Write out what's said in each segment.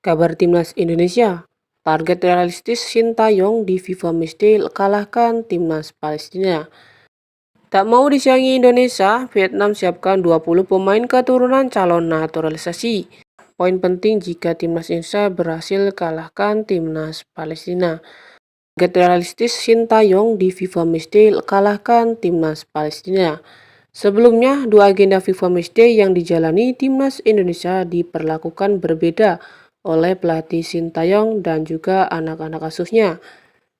Kabar Timnas Indonesia, target realistis Sintayong di FIFA Matchday kalahkan Timnas Palestina. Tak mau disaingi Indonesia, Vietnam siapkan 20 pemain keturunan calon naturalisasi. Poin penting jika Timnas Indonesia berhasil kalahkan Timnas Palestina. Target realistis Sintayong di FIFA Matchday kalahkan Timnas Palestina. Sebelumnya, dua agenda FIFA Matchday yang dijalani Timnas Indonesia diperlakukan berbeda oleh pelatih Sintayong dan juga anak-anak asuhnya.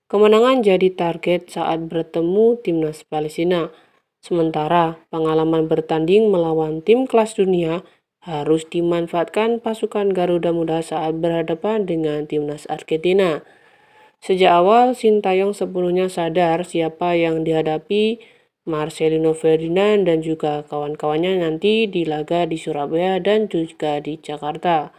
Kemenangan jadi target saat bertemu Timnas Palestina. Sementara pengalaman bertanding melawan tim kelas dunia harus dimanfaatkan pasukan Garuda Muda saat berhadapan dengan Timnas Argentina. Sejak awal, Sintayong sepenuhnya sadar siapa yang dihadapi Marcelino Ferdinand dan juga kawan-kawannya nanti di laga di Surabaya dan juga di Jakarta.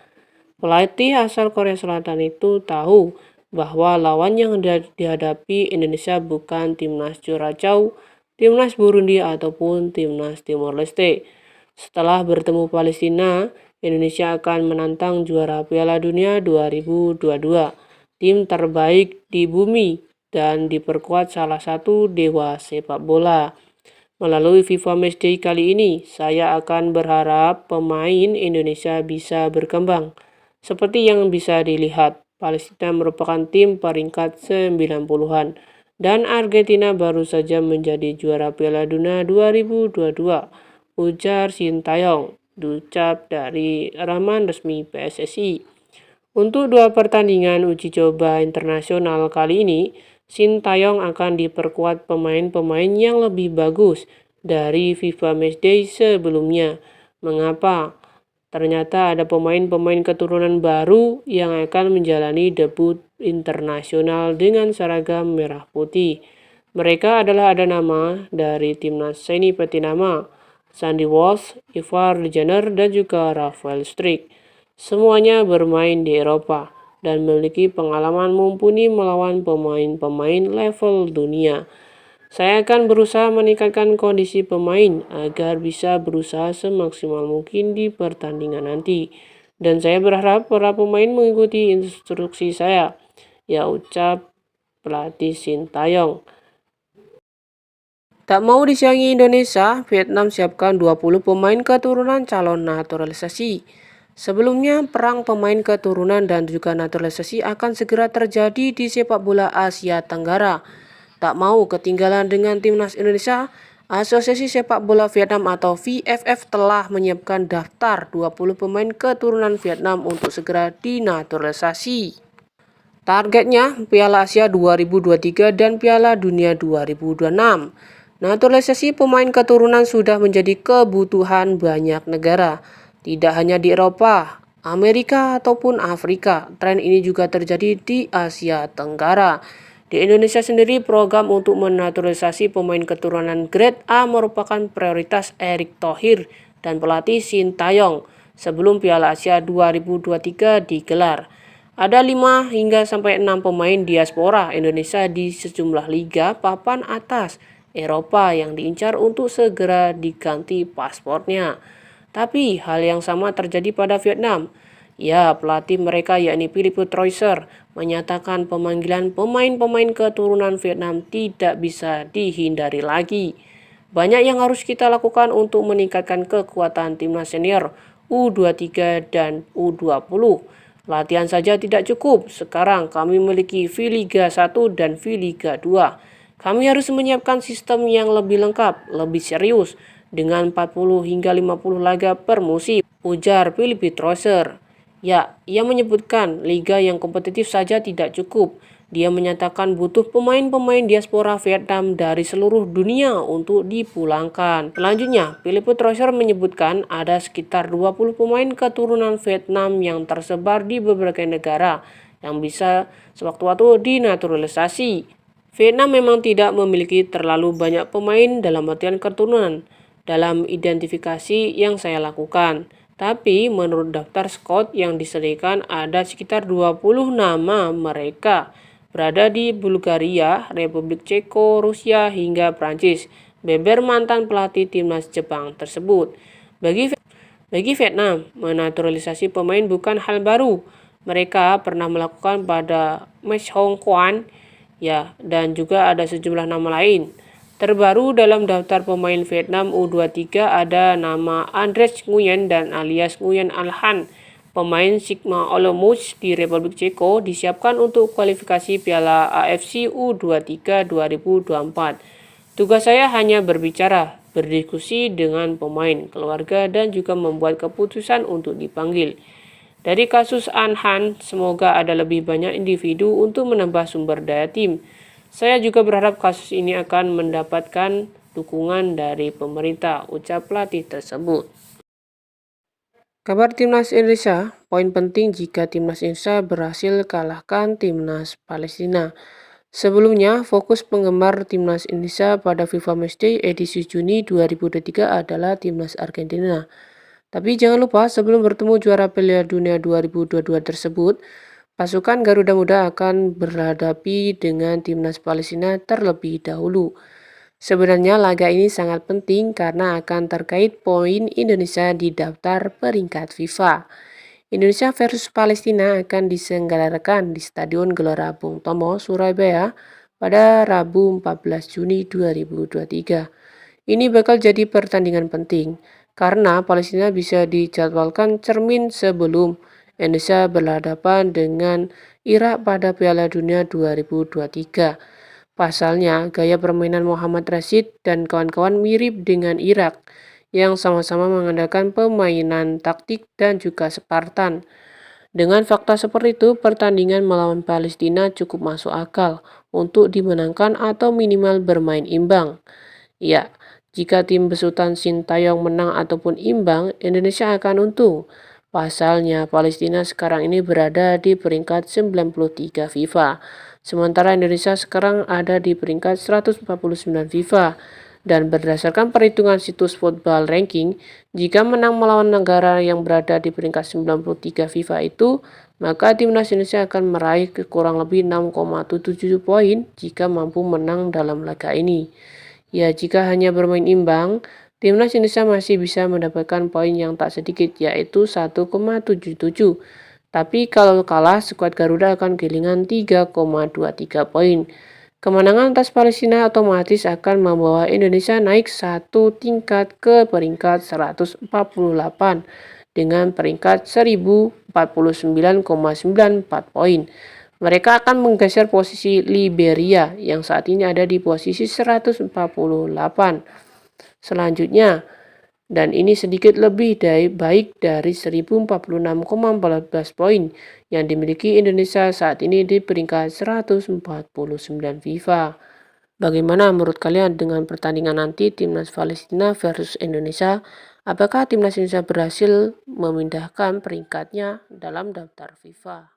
Pelatih asal Korea Selatan itu tahu bahwa lawan yang dihadapi Indonesia bukan timnas Curacao, timnas Burundi ataupun timnas Timor Leste. Setelah bertemu Palestina, Indonesia akan menantang juara Piala Dunia 2022, tim terbaik di bumi dan diperkuat salah satu dewa sepak bola. Melalui FIFA Matchday kali ini, saya akan berharap pemain Indonesia bisa berkembang. Seperti yang bisa dilihat, Palestina merupakan tim peringkat 90-an dan Argentina baru saja menjadi juara Piala Dunia 2022, ujar Sintayong, diucap dari laman resmi PSSI. Untuk dua pertandingan uji coba internasional kali ini, Sintayong akan diperkuat pemain-pemain yang lebih bagus dari FIFA Matchday sebelumnya. Mengapa? Ternyata ada pemain-pemain keturunan baru yang akan menjalani debut internasional dengan seragam merah putih. Mereka adalah ada nama dari timnas Seni Petinama, Sandy Walsh, Ivar Jenner, dan juga Rafael Struijk. Semuanya bermain di Eropa dan memiliki pengalaman mumpuni melawan pemain-pemain level dunia. Saya akan berusaha meningkatkan kondisi pemain agar bisa berusaha semaksimal mungkin di pertandingan nanti. Dan saya berharap para pemain mengikuti instruksi saya, ya ucap pelatih Sintayong. Tak mau disaingi Indonesia, Vietnam siapkan 20 pemain keturunan calon naturalisasi. Sebelumnya, perang pemain keturunan dan juga naturalisasi akan segera terjadi di sepak bola Asia Tenggara. Tak mau ketinggalan dengan Timnas Indonesia, Asosiasi Sepak Bola Vietnam atau VFF telah menyiapkan daftar 20 pemain keturunan Vietnam untuk segera dinaturalisasi. Targetnya Piala Asia 2023 dan Piala Dunia 2026. Naturalisasi pemain keturunan sudah menjadi kebutuhan banyak negara. Tidak hanya di Eropa, Amerika ataupun Afrika, tren ini juga terjadi di Asia Tenggara. Di Indonesia sendiri, program untuk menaturalisasi pemain keturunan Grade A merupakan prioritas Erick Thohir dan pelatih Sintayong sebelum Piala Asia 2023 digelar. Ada 5 hingga sampai 6 pemain diaspora Indonesia di sejumlah liga papan atas Eropa yang diincar untuk segera diganti paspornya. Tapi hal yang sama terjadi pada Vietnam. Ya, pelatih mereka yakni Philippe Troisser menyatakan pemanggilan pemain-pemain keturunan Vietnam tidak bisa dihindari lagi. Banyak yang harus kita lakukan untuk meningkatkan kekuatan timnas senior U23 dan U20. Latihan saja tidak cukup. Sekarang kami memiliki V-Liga 1 dan V-Liga 2. Kami harus menyiapkan sistem yang lebih lengkap, lebih serius, dengan 40 hingga 50 laga per musim, ujar Philippe Troisser. Ya, ia menyebutkan liga yang kompetitif saja tidak cukup. Dia menyatakan butuh pemain-pemain diaspora Vietnam dari seluruh dunia untuk dipulangkan. Selanjutnya, Philippe Troisser menyebutkan ada sekitar 20 pemain keturunan Vietnam yang tersebar di berbagai negara yang bisa sewaktu-waktu dinaturalisasi. Vietnam memang tidak memiliki terlalu banyak pemain dalam artian keturunan dalam identifikasi yang saya lakukan. Tapi menurut daftar scout yang disediakan ada sekitar 20 nama mereka berada di Bulgaria, Republik Ceko, Rusia hingga Prancis. Beber mantan pelatih timnas Jepang tersebut. Bagi Vietnam, menaturalisasi pemain bukan hal baru. mereka pernah melakukan pada match Hong Kong ya, dan juga ada sejumlah nama lain. Terbaru dalam daftar pemain Vietnam U23 ada nama Andres Nguyen dan alias Nguyen Alhan. Pemain Sigma Olomouc di Republik Ceko disiapkan untuk kualifikasi Piala AFC U23 2024. Tugas saya hanya berbicara, berdiskusi dengan pemain, keluarga, dan juga membuat keputusan untuk dipanggil. Dari kasus Anhan, semoga ada lebih banyak individu untuk menambah sumber daya tim. Saya juga berharap kasus ini akan mendapatkan dukungan dari pemerintah, ucap pelatih tersebut. Kabar Timnas Indonesia, poin penting jika Timnas Indonesia berhasil kalahkan Timnas Palestina. Sebelumnya, fokus penggemar Timnas Indonesia pada FIFA Matchday edisi Juni 2023 adalah Timnas Argentina. Tapi jangan lupa sebelum bertemu juara Piala Dunia 2022 tersebut, pasukan Garuda Muda akan berhadapi dengan Timnas Palestina terlebih dahulu. Sebenarnya laga ini sangat penting karena akan terkait poin Indonesia di daftar peringkat FIFA. Indonesia versus Palestina akan diselenggarakan di Stadion Gelora Bung Tomo, Surabaya pada Rabu 14 Juni 2023. Ini bakal jadi pertandingan penting karena Palestina bisa dijadwalkan cermin sebelum Indonesia berhadapan dengan Irak pada Piala Dunia 2023. Pasalnya, gaya permainan Muhammad Rashid dan kawan-kawan mirip dengan Irak yang sama-sama mengandalkan permainan taktik dan juga Spartan. Dengan fakta seperti itu, pertandingan melawan Palestina cukup masuk akal untuk dimenangkan atau minimal bermain imbang. Ya, jika tim besutan Sintayong menang ataupun imbang, Indonesia akan untung. Pasalnya, Palestina sekarang ini berada di peringkat 93 FIFA, sementara Indonesia sekarang ada di peringkat 149 FIFA. Dan berdasarkan perhitungan situs Football Ranking, jika menang melawan negara yang berada di peringkat 93 FIFA itu, maka timnas Indonesia akan meraih kurang lebih 6,77 poin jika mampu menang dalam laga ini. Ya, jika hanya bermain imbang, timnas Indonesia masih bisa mendapatkan poin yang tak sedikit, yaitu 1,77. Tapi kalau kalah, skuad Garuda akan kehilangan 3,23 poin. Kemenangan atas Palestina otomatis akan membawa Indonesia naik satu tingkat ke peringkat 148 dengan peringkat 1049,94 poin. Mereka akan menggeser posisi Liberia yang saat ini ada di posisi 148 selanjutnya, dan ini sedikit lebih baik dari 1046,14 poin yang dimiliki Indonesia saat ini di peringkat 149 FIFA. Bagaimana menurut kalian dengan pertandingan nanti Timnas Palestina versus Indonesia? Apakah Timnas Indonesia berhasil memindahkan peringkatnya dalam daftar FIFA?